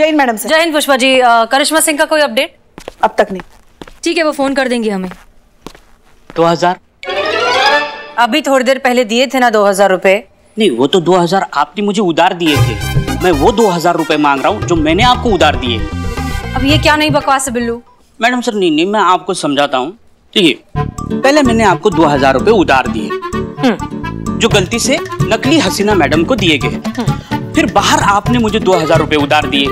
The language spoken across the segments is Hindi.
जय हिंद मैडम सर। जय हिंद पुष्पा जी। करिश्मा सिंह का कोई अपडेट? अब तक नहीं। ठीक है, वो फोन कर देंगे हमें। 2000? अभी थोड़ी देर पहले दिए थे ना 2000 रुपए। नहीं, वो तो 2000 आपने मुझे उधार दिए थे। मैं वो 2000 रुपए मांग रहा हूँ जो मैंने आपको उधार दिए। अब ये क्या नई बकवास है बिल्लू? मैडम सर, नहीं, मैं आपको समझाता हूँ। ठीक है, पहले मैंने आपको 2000 रुपए उधार दिए, जो गलती से नकली हसीना मैडम को दिए गए। फिर बाहर आपने मुझे 2000 रुपए उधार दिए।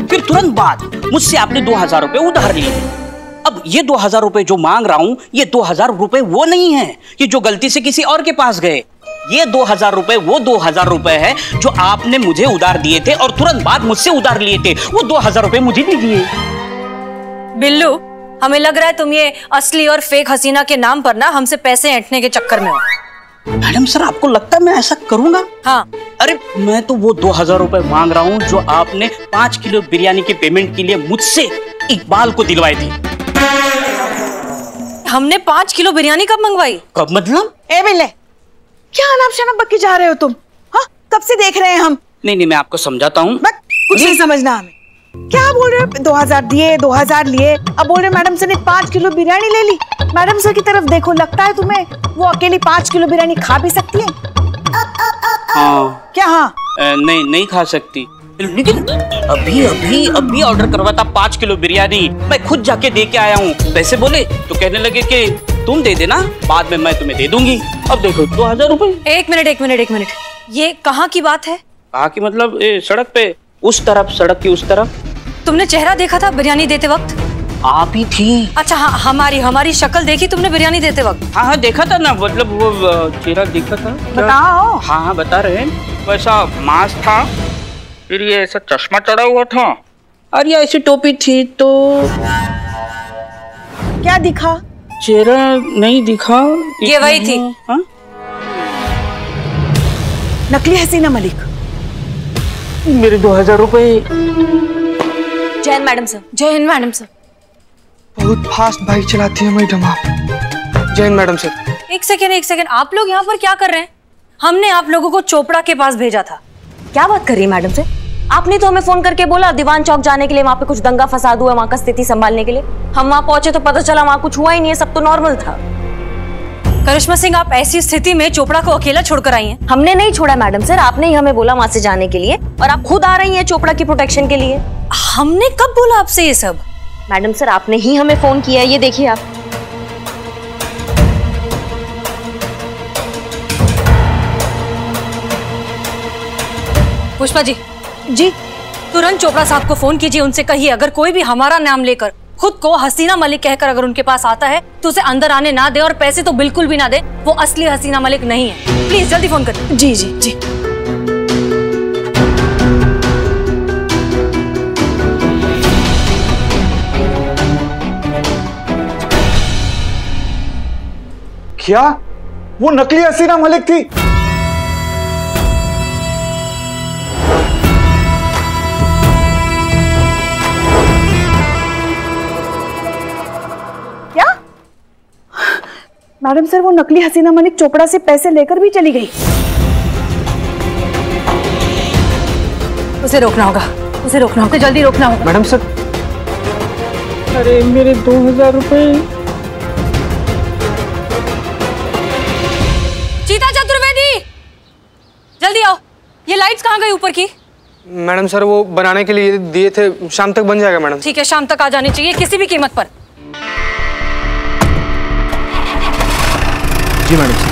फिर तुरंत बाद मुझसे आपने 2000 रुपए उधार लिए। अब ये 2000 रुपए जो मांग रहा हूँ, ये 2000 रुपए वो नहीं है कि जो गलती से किसी और के पास गए। ये 2000 रुपए वो 2000 रुपए है जो आपने मुझे उधार दिए थे और तुरंत बाद मुझसे उधार लिए थे। वो 2000 रुपए मुझे दीजिए। बिल्लू, हमें लग रहा है तुम ये असली और फेक हसीना के नाम पर ना हमसे पैसे ऐंठने के चक्कर में हो। मैडम सर, आपको लगता है मैं ऐसा करूंगा? हाँ। अरे मैं तो वो 2000 रुपए मांग रहा हूँ जो आपने 5 किलो बिरयानी के पेमेंट के लिए मुझसे इकबाल को दिलवाए थे। हमने 5 किलो बिरयानी कब मंगवाई? कब मतलब? ए बिल्ले, क्या अनाप शनाप बक के जा रहे हो तुम? हाँ, कब से देख रहे हैं हम। नहीं, मैं आपको समझाता हूँ। कुछ नहीं समझना हमें। क्या बोल रहे हो? 2000 दिए, 2000 लिए, अब बोल रहे मैडम सर ने 5 किलो बिरयानी ले ली। मैडम सर की तरफ देखो, लगता है तुम्हें वो अकेली 5 किलो बिरयानी खा भी सकती है? हाँ। क्या हाँ? नहीं खा सकती, लेकिन अभी ऑर्डर करवा था 5 किलो बिरयानी। मैं खुद जाके दे के आया हूँ। पैसे बोले तो कहने लगे कि तुम दे देना, बाद में मैं तुम्हें दे दूंगी। अब देखो 2000 रुपए। एक मिनट, ये कहाँ की बात है? कहाँ की मतलब? सड़क पे, उस तरफ, सड़क की उस तरफ। तुमने चेहरा देखा था बिरयानी देते वक्त? आप ही थी। अच्छा हाँ, हमारी शक्ल देखी तुमने बिरयानी देते वक्त? हाँ, देखा था ना, मतलब वो चेहरा देखा था। बताओ। हाँ, बता रहे हैं। वैसा मास्क था, फिर ये ऐसा चश्मा चढ़ा हुआ था और ये ऐसी टोपी थी। तो क्या दिखा? चेहरा नहीं दिखा। ये वही थी। हाँ? नकली हसीना मलिक। मेरे 2000 रुपए। जय हिंद मैडम सर। जय हिंद मैडम सर। बहुत फास्ट बाइक चलाती है मैडम आप। जय हिंद मैडम सर। एक सेकेंड, आप लोग यहाँ पर क्या कर रहे हैं? हमने आप लोगों को चोपड़ा के पास भेजा था। क्या बात कर रही है मैडम से? आपने तो हमें फोन करके बोला दीवान चौक जाने के लिए, वहाँ पे कुछ दंगा फसाद हुआ है, वहाँ का स्थिति संभालने के लिए। हम वहाँ पहुंचे तो पता चला वहाँ कुछ हुआ ही नहीं है, सब तो नॉर्मल था। करिश्मा सिंह, आप ऐसी स्थिति में चोपड़ा को अकेला छोड़कर आई हैं? हमने नहीं छोड़ा मैडम सर, आपने ही हमें बोला वहाँ से जाने के लिए और आप खुद आ रही हैं चोपड़ा की प्रोटेक्शन के लिए। हमने कब बोला आपसे ये सब? मैडम सर, आपने ही हमें फोन किया, ये देखिए आप। पुष्पा जी। जी। तुरंत चोपड़ा साहब को फोन कीजिए, उनसे कहिए अगर कोई भी हमारा नाम लेकर खुद को हसीना मलिक कहकर अगर उनके पास आता है तो उसे अंदर आने ना दे, और पैसे तो बिल्कुल भी ना दे। वो असली हसीना मलिक नहीं है। प्लीज जल्दी फोन करिए। जी जी जी। क्या वो नकली हसीना मलिक थी? क्या? मैडम सर, वो नकली हसीना मलिक चोपड़ा से पैसे लेकर भी चली गई। उसे रोकना होगा, जल्दी रोकना होगा। मैडम सर, अरे मेरे 2000 रुपए। चीता चतुर्वेदी, जल्दी आओ। ये लाइट्स कहाँ गई ऊपर की? मैडम सर वो बनाने के लिए दिए थे, शाम तक बन जाएगा मैडम। ठीक है, शाम तक आ जानी चाहिए किसी भी कीमत पर। जी मैडम सर।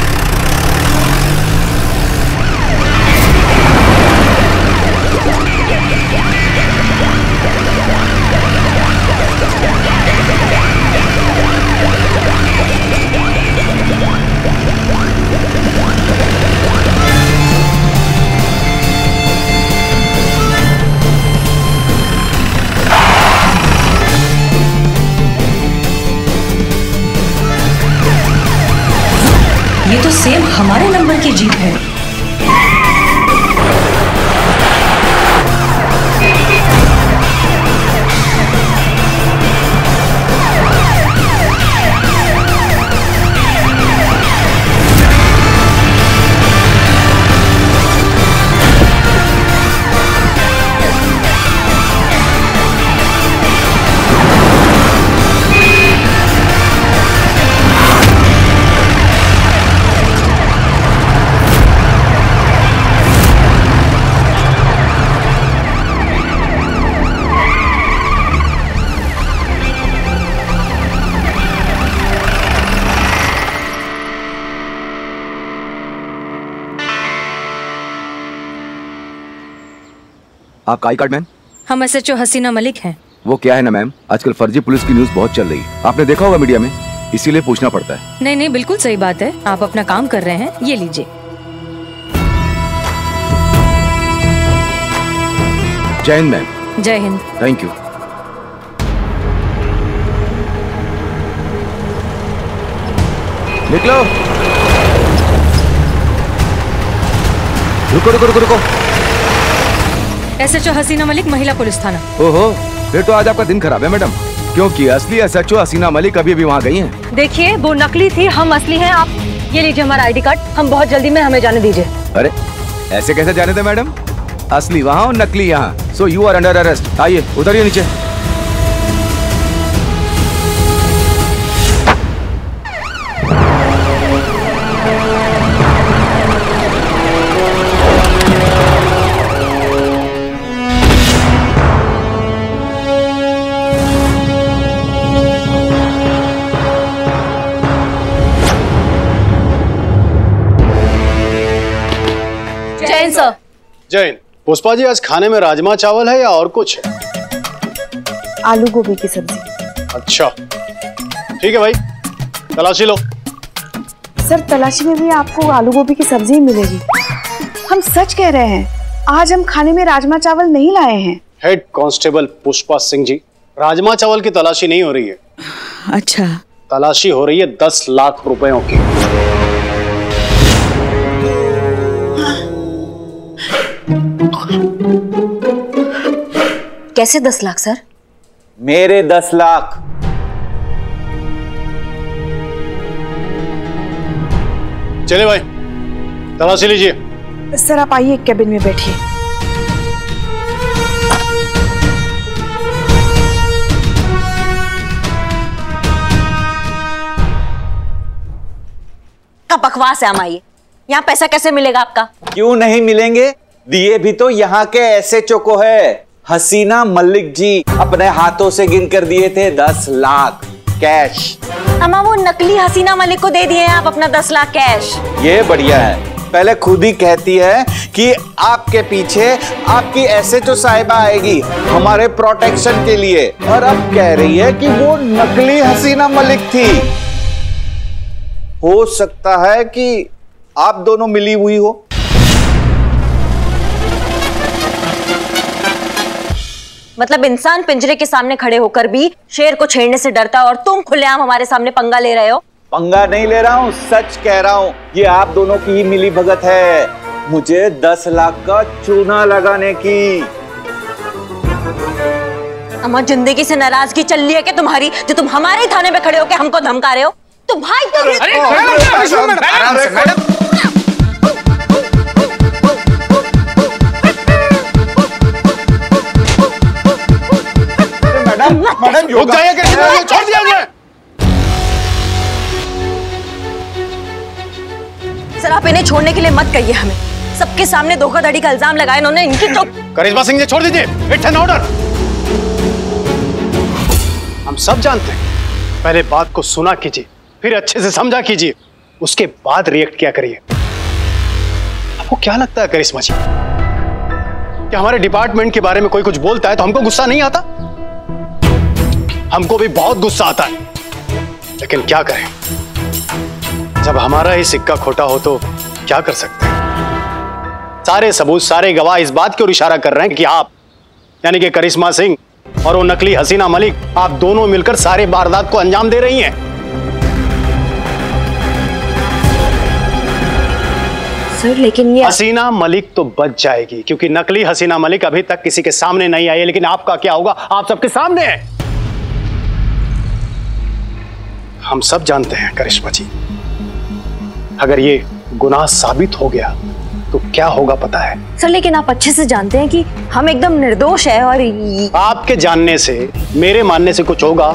ये तो सेम हमारे नंबर की जीप है। आपका आई कार्ड मैम? हम SHO हसीना मलिक हैं। वो क्या है ना मैम, आजकल फर्जी पुलिस की न्यूज बहुत चल रही है, आपने देखा होगा मीडिया में, इसीलिए पूछना पड़ता है। नहीं नहीं, बिल्कुल सही बात है, आप अपना काम कर रहे हैं, ये लीजिए। जय हिंद मैम। जय हिंद। Thank you. निकलो। रुको रुको रुको रुको। SHO हसीना मलिक, महिला पुलिस थाना। ओहो, फिर तो आज आपका दिन खराब है मैडम, क्योंकि असली SHO हसीना मलिक अभी भी वहाँ गई हैं। देखिए, वो नकली थी, हम असली हैं। आप ये लीजिए हमारा ID कार्ड, हम बहुत जल्दी में, हमें जाने दीजिए। अरे ऐसे कैसे जाने दे मैडम, असली वहाँ और नकली यहाँ। So you are under arrest. आइए उतरिए नीचे। जैन सर। जैन। पुष्पा जी, आज खाने में राजमा चावल है या और कुछ है? आलू गोभी की सब्जी। अच्छा ठीक है भाई, तलाशी लो। सर तलाशी में भी आपको आलू गोभी की सब्जी ही मिलेगी। हम सच कह रहे हैं, आज हम खाने में राजमा चावल नहीं लाए हैं। हेड कांस्टेबल पुष्पा सिंह जी, राजमा चावल की तलाशी नहीं हो रही है। अच्छा। तलाशी हो रही है 10 लाख रुपयों की। कैसे 10 लाख सर? मेरे 10 लाख। चले भाई, तलाशी लीजिए। सर आप आइए, कैबिन में बैठिए। का बकवास है हमारी, यहाँ पैसा कैसे मिलेगा आपका? क्यों नहीं मिलेंगे, दिए भी तो यहाँ के SHO को है। हसीना मलिक जी अपने हाथों से गिन कर दिए थे 10 लाख कैश। अम्मा वो नकली हसीना मलिक को दे दिए हैं आप अपना 10 लाख कैश। ये बढ़िया है, पहले खुद ही कहती है कि आपके पीछे आपकी SHO साहिबा आएगी हमारे प्रोटेक्शन के लिए, और अब कह रही है कि वो नकली हसीना मलिक थी। हो सकता है कि आप दोनों मिली हुई हो। मतलब इंसान पिंजरे के सामने खड़े होकर भी शेर को छेड़ने से डरता है, और तुम खुलेआम हमारे सामने पंगा ले रहे हो। पंगा नहीं ले रहा हूँ, सच कह रहा हूँ, ये आप दोनों की ही मिली भगत है मुझे 10 लाख का चूना लगाने की। अम्मा जिंदगी से नाराजगी चल रही है कि तुम्हारी, जो तुम हमारे थाने में खड़े होकर हमको धमका रहे हो। तो भाई मैडम रुक जाइए, छोड़ दिया मुझे। सर आप इन्हें छोड़ने के लिए मत कहिए, हमें सबके सामने धोखाधड़ी का इल्जाम लगाया इन्होंने। इनकी तो करिश्मा सिंह जी छोड़ दीजिए, इट्स एन ऑर्डर। हम सब जानते हैं, पहले बात को सुना कीजिए, फिर अच्छे से समझा कीजिए, उसके बाद रिएक्ट किया करिए। आपको क्या लगता है करिश्मा जी, कि हमारे डिपार्टमेंट के बारे में कोई कुछ बोलता है तो हमको गुस्सा नहीं आता? हमको भी बहुत गुस्सा आता है, लेकिन क्या करें, जब हमारा ही सिक्का खोटा हो तो क्या कर सकते हैं। सारे सबूत, सारे गवाह इस बात की ओर इशारा कर रहे हैं कि आप यानी कि करिश्मा सिंह और वो नकली हसीना मलिक, आप दोनों मिलकर सारे वारदात को अंजाम दे रही हैं। सर लेकिन ये हसीना मलिक तो बच जाएगी, क्योंकि नकली हसीना मलिक अभी तक किसी के सामने नहीं आई है, लेकिन आपका क्या होगा, आप सबके सामने है। हम सब जानते हैं करिश्मा जी, अगर ये गुनाह साबित हो गया तो क्या होगा पता है? सर लेकिन आप अच्छे से जानते हैं कि हम एकदम निर्दोष है, और आपके जानने से मेरे मानने से कुछ होगा?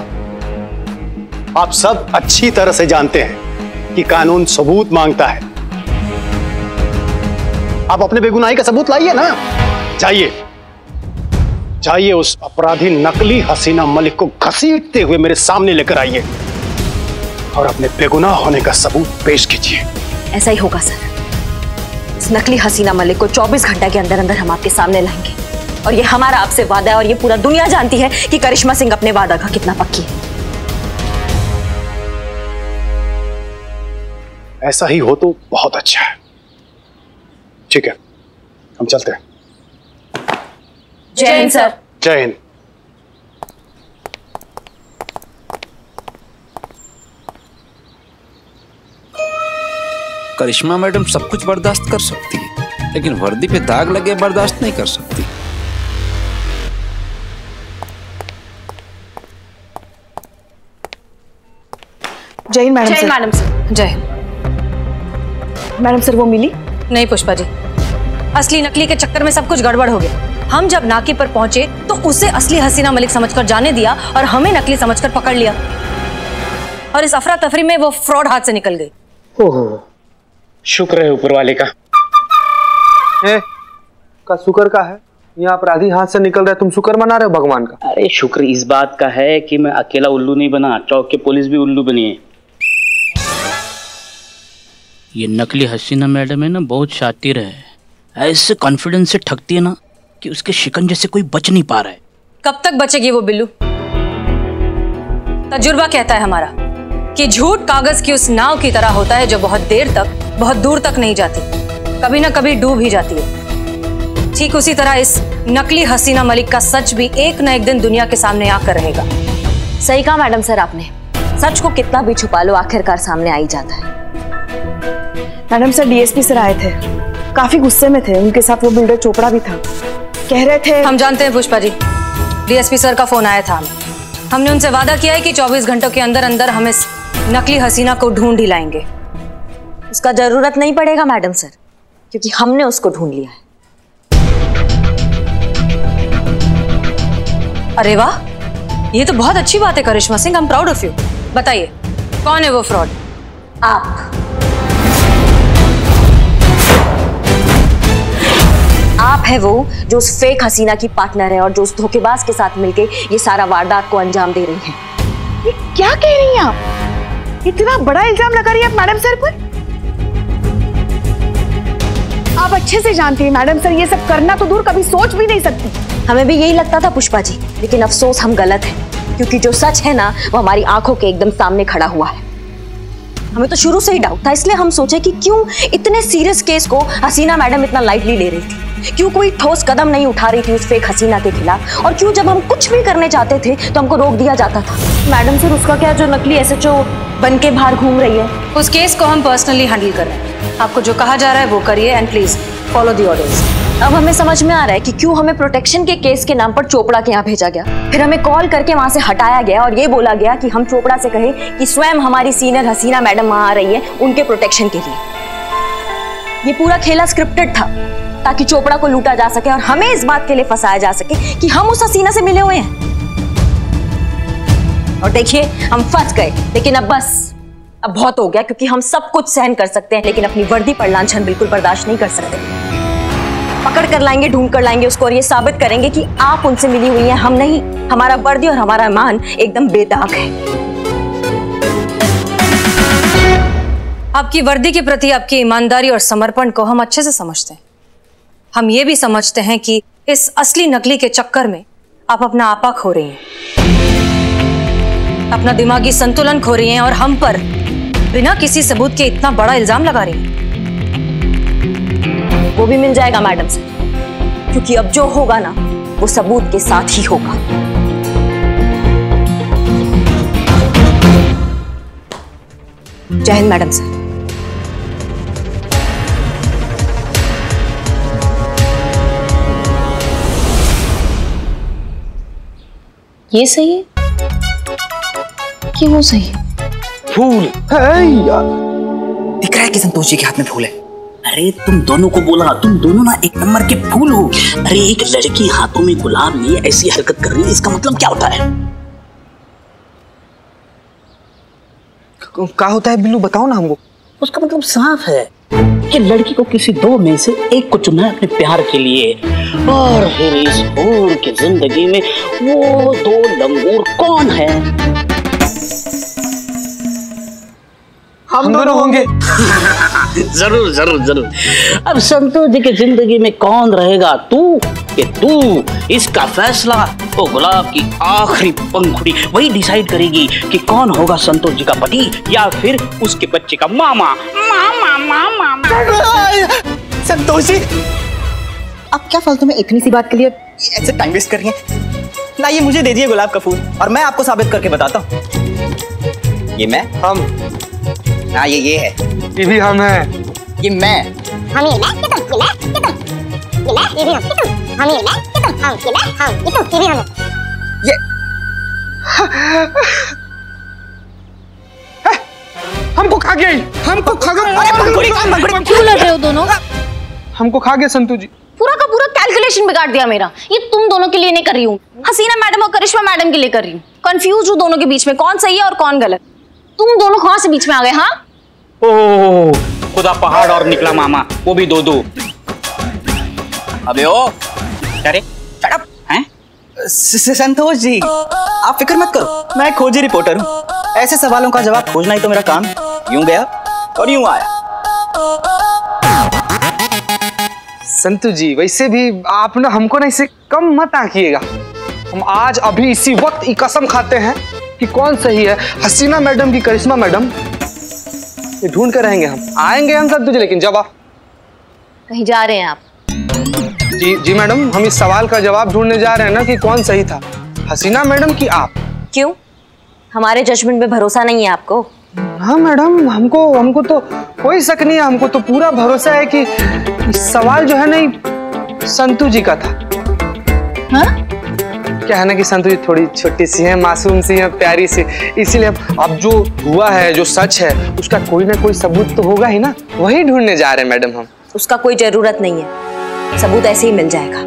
आप सब अच्छी तरह से जानते हैं कि कानून सबूत मांगता है। आप अपने बेगुनाही का सबूत लाइए ना। जाइए जाइए, उस अपराधी नकली हसीना मलिक को घसीटते हुए मेरे सामने लेकर आइए और अपने बेगुनाह होने का सबूत पेश कीजिए। ऐसा ही होगा सर, इस नकली हसीना मलिक को 24 घंटे के अंदर अंदर हम आपके सामने लाएंगे। और ये हमारा आपसे वादा है और ये पूरा दुनिया जानती है कि करिश्मा सिंह अपने वादा का कितना पक्की है। ऐसा ही हो तो बहुत अच्छा है। ठीक है, हम चलते हैं। जय हिंद सर। जय हिंद। करिश्मा मैडम सब कुछ बर्दाश्त कर सकती है, लेकिन वर्दी पे दाग लगे बर्दाश्त नहीं कर सकती। जय Hind madam sir. Madam sir. जय हिंद मैडम सर। वो मिली नहीं पुष्पा जी, असली नकली के चक्कर में सब कुछ गड़बड़ हो गया। हम जब नाके पर पहुंचे तो उसे असली हसीना मलिक समझकर जाने दिया और हमें नकली समझकर पकड़ लिया, और इस अफरा तफरी में वो फ्रॉड हाथ से निकल गई। ओहो, शुक्र है ऊपर वाले का। का शुक्र का है? यहाँ अपराधी हाथ से निकल रहा है, तुम शुक्र मना रहे हो भगवान का? अरे शुक्र इस बात का है कि मैं अकेला उल्लू नहीं बना, चौक के पुलिस भी उल्लू बनी है। ये नकली हसीना मैडम है ना, बहुत शातिर है। ऐसे कॉन्फिडेंस से ठगती है ना कि उसके शिकंजे से कोई बच नहीं पा रहा है। कब तक बचेगी वो बिल्लू? तजुर्बा कहता है हमारा कि झूठ कागज की उस नाव की तरह होता है जो बहुत देर तक, बहुत दूर तक नहीं जाती, कभी ना कभी डूब ही जाती है। ठीक उसी तरह इस नकली हसीना मलिक का सच भी एक न एक दिन दुनिया के सामने आकर रहेगा। सही कहा मैडम सर आपने, सच को कितना भी छुपा लो आखिरकार सामने आ ही जाता है। मैडम सर डीएसपी सर आए थे, काफी गुस्से में थे। उनके साथ वो बिल्डर चोपड़ा भी था। कह रहे थे। हम जानते हैं पुष्पा जी, डीएसपी सर का फोन आया था। हमने उनसे वादा किया है कि 24 घंटों के अंदर अंदर हम इस नकली हसीना को ढूंढ ही लाएंगे। उसका जरूरत नहीं पड़ेगा मैडम सर, क्योंकि हमने उसको ढूंढ लिया है। अरे वाह, ये तो बहुत अच्छी बात है Karishma Singh, I am proud of you. बताइए कौन है वो फ्रॉड? आप है वो जो उस फेक हसीना की पार्टनर है और जो उस धोखेबाज के साथ मिलके ये सारा वारदात को अंजाम दे रही हैं। ये क्या कह रही हैं आप? इतना बड़ा इल्जाम लगा रही है आप मैडम सर पर। आप अच्छे से जानती हैं मैडम सर, ये सब करना तो दूर, कभी सोच भी नहीं सकती। हमें भी यही लगता था पुष्पा जी, लेकिन अफसोस हम गलत हैं, क्योंकि जो सच है ना वो हमारी आंखों के एकदम सामने खड़ा हुआ है। हमें तो शुरू से ही डाउट था, इसलिए हम सोचे कि क्यों इतने सीरियस केस को हसीना मैडम इतना लाइटली ले रही थी, क्यों कोई ठोस कदम नहीं उठा रही थी उस फेक हसीना के खिलाफ, और क्यों जब हम कुछ भी करने चाहते थे तो हमको रोक दिया जाता था। मैडम सर उसका क्या, जो नकली एसएचओ बन के बाहर घूम रही है, उस केस को हम पर्सनली हैंडल कर रहे हैं। आपको जो कहा जा रहा है वो करिए and please follow the orders. अब हमें समझ में आ रहा है कि क्यों हमें प्रोटेक्शन के केस के नाम पर चोपड़ा के यहाँ भेजा गया, फिर हमें कॉल करके वहां से हटाया गया और ये बोला गया कि हम चोपड़ा से कहें कि स्वयं हमारी सीनियर हसीना मैडम वहां आ रही है उनके प्रोटेक्शन के लिए। ये पूरा खेला स्क्रिप्टेड था ताकि चोपड़ा को लूटा जा सके और हमें इस बात के लिए फंसाया जा सके कि हम उस हसीना से मिले हुए हैं। और देखिए हम फंस गए, लेकिन अब बस, अब बहुत हो गया, क्योंकि हम सब कुछ सहन कर सकते हैं लेकिन अपनी वर्दी पर लांछन बिल्कुल बर्दाश्त नहीं कर सकते। पकड़ कर लाएंगे, ढूंढ कर लाएंगे उसको और ये साबित करेंगे कि आप उनसे मिली हुई हैं, हम नहीं। हमारा वर्दी और हमारा मान एकदम बेदाग है। आपकी वर्दी के प्रति आपकी ईमानदारी और समर्पण को हम अच्छे से समझते हैं। हम ये भी समझते हैं कि इस असली नकली के चक्कर में आप अपना आपा खो रही हैं, अपना दिमागी संतुलन खो रही हैं और हम पर बिना किसी सबूत के इतना बड़ा इल्जाम लगा रही हैं। वो भी मिल जाएगा मैडम से, क्योंकि अब जो होगा ना वो सबूत के साथ ही होगा। जय हिंद मैडम सर। ये सही है कि वो सही है? फूल है यार। दिख रहा है कि संतोष जी के हाथ में फूल है। अरे तुम दोनों को बोला, तुम दोनों ना एक नंबर के फूल हो। अरे एक लड़की हाथों में गुलाब लिए ऐसी हरकत कर रही है, इसका मतलब क्या होता है? क्या होता है बिल्लू, बताओ ना हमको। उसका मतलब साफ है कि लड़की को किसी दो में से एक को चुनना है अपने प्यार के लिए, और फिर इस हूर की जिंदगी में वो दो लंगूर कौन है? हम दोनों होंगे। जरूर जरूर जरूर। अब संतोष जी की जिंदगी में कौन रहेगा, तू कि तू इसका फैसला वो गुलाब की आखिरी पंखुड़ी वही डिसाइड करेगी कि कौन होगा संतोष जी का पति या फिर उसके बच्चे का मामा। मामा मामा संतोष जी, आप क्या फालतू में इतनी सी बात के लिए ऐसे टाइम वेस्ट कर रही हैं? ना ये मुझे दे दिए गुलाब का फूल और मैं आपको साबित करके बताता हूँ। ये मैं, हम, हाँ ये है, ये भी हम हैं, ये मैं, हम ये मैं, ये तुम, ये भी हम, ये तुम, हम ये मैं, ये तुम, हम ये मैं, हम ये तुम, ये भी हम, ये हमको खा गई, हमको खा गई। अरे पंखुड़ी क्यों लड़ रहे हो दोनों? हमको खा गया संतू जी। पूरा का पूरा कैलकुलेशन बिगाड़ दिया मेरा। ये तुम दोनों के लिए नहीं कर रही हूँ, हसीना मैडम और करिश्मा मैडम के लिए कर रही हूँ। कंफ्यूज हूँ दोनों के बीच में, कौन सही है और कौन गलत। तुम दोनों कहाँ से बीच में आ गए? हाँ ओह खुदा पहाड़ और निकला मामा, वो भी दो दो। अबे ओ अरे शट हैं? संतोष जी आप फिक्र मत करो, मैं खोजी रिपोर्टर हूँ। ऐसे सवालों का जवाब खोजना ही तो मेरा काम। यूं गया और यूं आया। संतू जी वैसे भी आप ना हमको ना इसे कम मत आंकिएगा। हम आज अभी इसी वक्त ये कसम खाते हैं कि कौन सही है, हसीना मैडम की करिश्मा मैडम। ये ढूंढ कर रहेंगे, हम आएंगे हम संतू जी, लेकिन जब आप कहीं जा रहे हैं आप? जी मैडम, हम इस सवाल का जवाब ढूंढने जा रहे हैं ना कि कौन सही था, हसीना मैडम की आप। क्यों, हमारे जजमेंट पे भरोसा नहीं है आपको? हाँ मैडम, हमको तो कोई शक नहीं है, हमको तो पूरा भरोसा है कि सवाल जो है ना संतू जी का था। हाँ? क्या है ना कि संतू जी थोड़ी छोटी सी है, मासूम सी है, प्यारी सी, इसीलिए अब जो हुआ है, जो सच है, उसका कोई ना कोई सबूत तो होगा ही ना, वही ढूंढने जा रहे हैं मैडम हम। उसका कोई जरूरत नहीं है, सबूत ऐसे ही मिल जाएगा।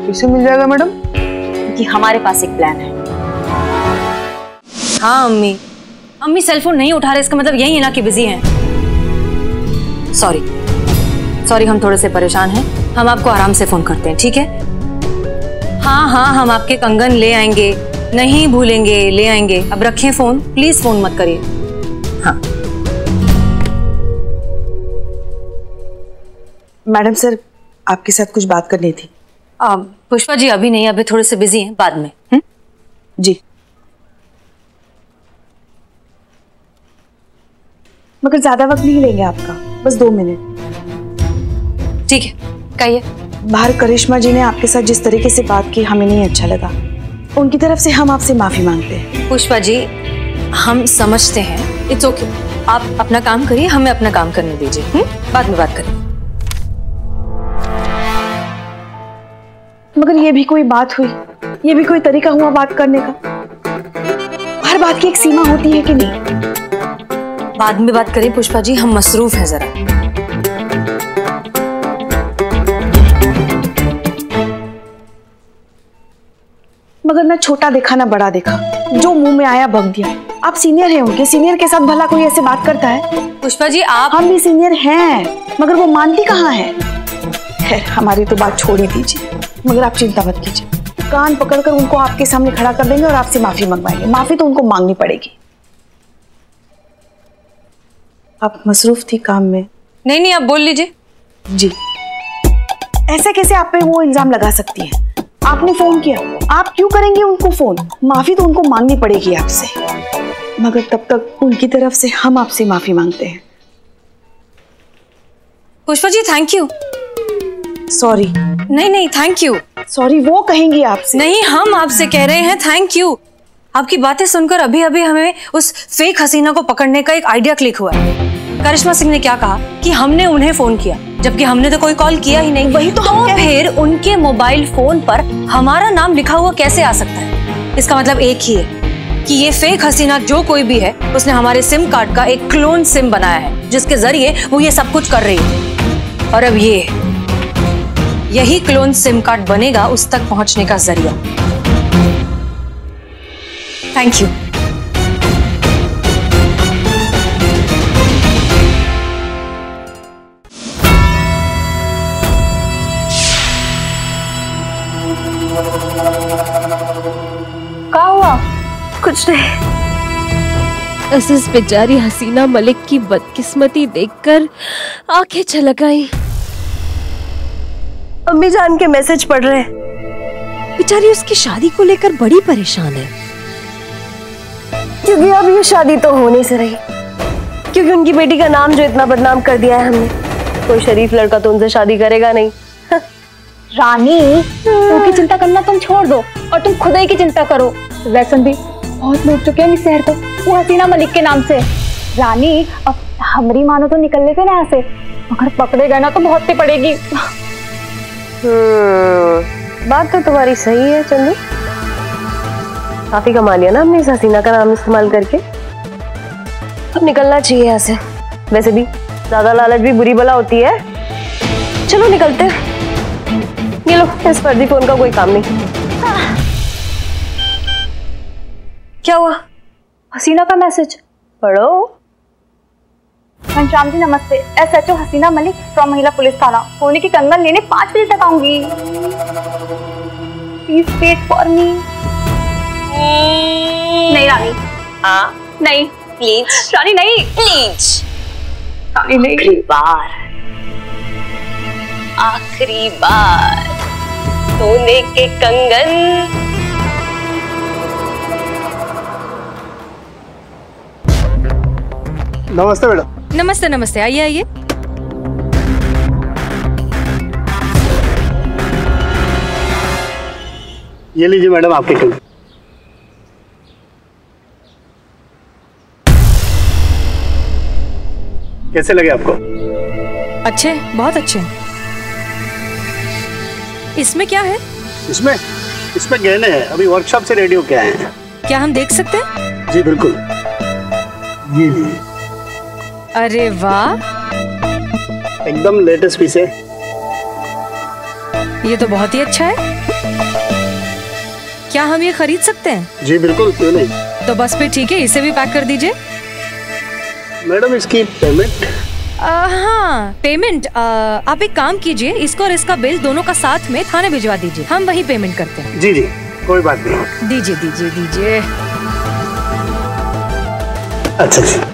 कैसे मिल जाएगा मैडम? क्योंकि हमारे पास एक प्लान है। हाँ अम्मी सेलफोन नहीं उठा रहे, इसका मतलब यही है ना कि बिजी हैं। सॉरी हम थोड़े से परेशान हैं, हम आपको आराम से फोन करते हैं, ठीक है? हाँ हम आपके कंगन ले आएंगे, नहीं भूलेंगे, ले आएंगे। अब रखें फोन, प्लीज फोन मत करिए। हाँ मैडम सर, आपके साथ कुछ बात करनी थी। पुष्पा जी अभी नहीं, अभी थोड़े से बिजी हैं, बाद में। जी, मगर ज्यादा वक्त नहीं लेंगे आपका, बस 2 मिनट। ठीक है, कहिए। बाहर करिश्मा जी ने आपके साथ जिस तरीके से बात की, हमें नहीं अच्छा लगा। उनकी तरफ से हम आपसे माफी मांगते हैं। पुष्पा जी हम समझते हैं, इट्स ओके, आप अपना काम करिए, हमें अपना काम करने दीजिए, बाद में बात करेंगे। मगर ये भी कोई बात हुई, ये भी कोई तरीका हुआ बात करने का? हर बात की एक सीमा होती है कि नहीं? बाद में बात करें पुष्पा जी, हम मसरूफ हैं जरा। मगर ना छोटा देखा ना बड़ा देखा, जो मुंह में आया बक दिया। आप सीनियर हैं उनके, सीनियर के साथ भला कोई ऐसे बात करता है? पुष्पा जी आप, हम भी सीनियर हैं, मगर वो मानती कहाँ है। खैर हमारी तो बात छोड़ ही दीजिए, मगर आप चिंता मत कीजिए, कान पकड़कर उनको आपके सामने खड़ा कर देंगे और आपसे माफी मंगवाएंगे। माफी तो उनको मांगनी पड़ेगी। आप मसरूफ थी काम में। नहीं आप बोल लीजिए। जी, ऐसे कैसे आप पे वो इल्जाम लगा सकती है? आपने फोन किया, आप क्यों करेंगे उनको फोन? माफी तो उनको मांगनी पड़ेगी आपसे, मगर तब तक उनकी तरफ से हम आपसे माफी मांगते हैं। Pushpa ji thank you. Sorry. नहीं थैंक यू। सॉरी वो कहेंगी आपसे। नहीं, हम आपसे कह रहे हैं थैंक यू। आपकी बातें सुनकर अभी हमें उस फेक हसीना को पकड़ने का एक आइडिया क्लिक हुआ है। करिश्मा सिंह ने क्या कहा कि हमने उन्हें फोन किया, जबकि हमने तो कोई कॉल किया ही नहीं। वही तो फिर उनके मोबाइल फोन पर हमारा नाम लिखा हुआ कैसे आ सकता है? इसका मतलब एक ही है कि ये फेक हसीना जो कोई भी है, उसने हमारे सिम कार्ड का एक क्लोन सिम बनाया है, जिसके जरिए वो ये सब कुछ कर रही है। और अब यही क्लोन सिम कार्ड बनेगा उस तक पहुंचने का जरिया। Thank you. क्या हुआ? कुछ नहीं। इस बेचारी हसीना मलिक की बदकिस्मती देखकर आंखें छलक आई। अम्मी जान के मैसेज पढ़ रहे हैं। बेचारी उसकी शादी को लेकर बड़ी परेशान है, क्योंकि अब ये शादी तो होने से रही, क्योंकि उनकी बेटी का नाम जो इतना बदनाम कर दिया है हमने, कोई शरीफ लड़का तो उनसे शादी करेगा नहीं। रानी, उनकी चिंता करना तुम छोड़ दो और तुम खुद ही की चिंता करो। वैसे भी बहुत लूट चुके हैं इस शहर को वो हसीना मलिक के नाम से। रानी, अब हमारी मानो तो निकल लेते ना यहाँ से, अगर पकड़े गए ना तो बहुत ही पड़ेगी। बात तो तुम्हारी सही है चंदू, काफी कमा लिया ना हमने इस हसीना का नाम इस्तेमाल करके, अब निकलना चाहिए यहाँ से। वैसे भी ज्यादा लालच भी बुरी बला होती है। चलो निकलते हैं। ये लो, इस फर्जी फोन का कोई काम नहीं। क्या हुआ? हसीना का मैसेज पढ़ो। घनश्याम जी नमस्ते, SHO हसीना मलिक फ्रॉम महिला पुलिस थाना। सोने की कंगन लेने 5 बजे तक आऊंगी, प्लीज वेट फॉर मी। नहीं रानी, हाँ नहीं प्लीज रानी, नहीं प्लीज, रानी नहीं। आखिरी बार सोने के कंगन। नमस्ते मैडम। नमस्ते नमस्ते, आइए आइए। ये लीजिए मैडम आपके कंगन। कैसे लगे आपको? अच्छे, बहुत अच्छे। इसमें क्या है? इसमें गहने हैं, अभी वर्कशॉप से रेडी होके आए हैं। क्या हम देख सकते हैं? जी बिल्कुल। ये लीजिए। अरे वाह, एकदम लेटेस्ट पीस है। ये तो बहुत ही अच्छा है। क्या हम ये खरीद सकते हैं? जी बिल्कुल, क्यों नहीं। तो बस फिर ठीक है, इसे भी पैक कर दीजिए। मैडम इसकी पेमेंट? हाँ पेमेंट, आप एक काम कीजिए, इसको और इसका बिल दोनों का साथ में थाने भिजवा दीजिए, हम वही पेमेंट करते हैं। जी जी कोई बात नहीं। दीजिए दीजिए दीजिए। अच्छा जी।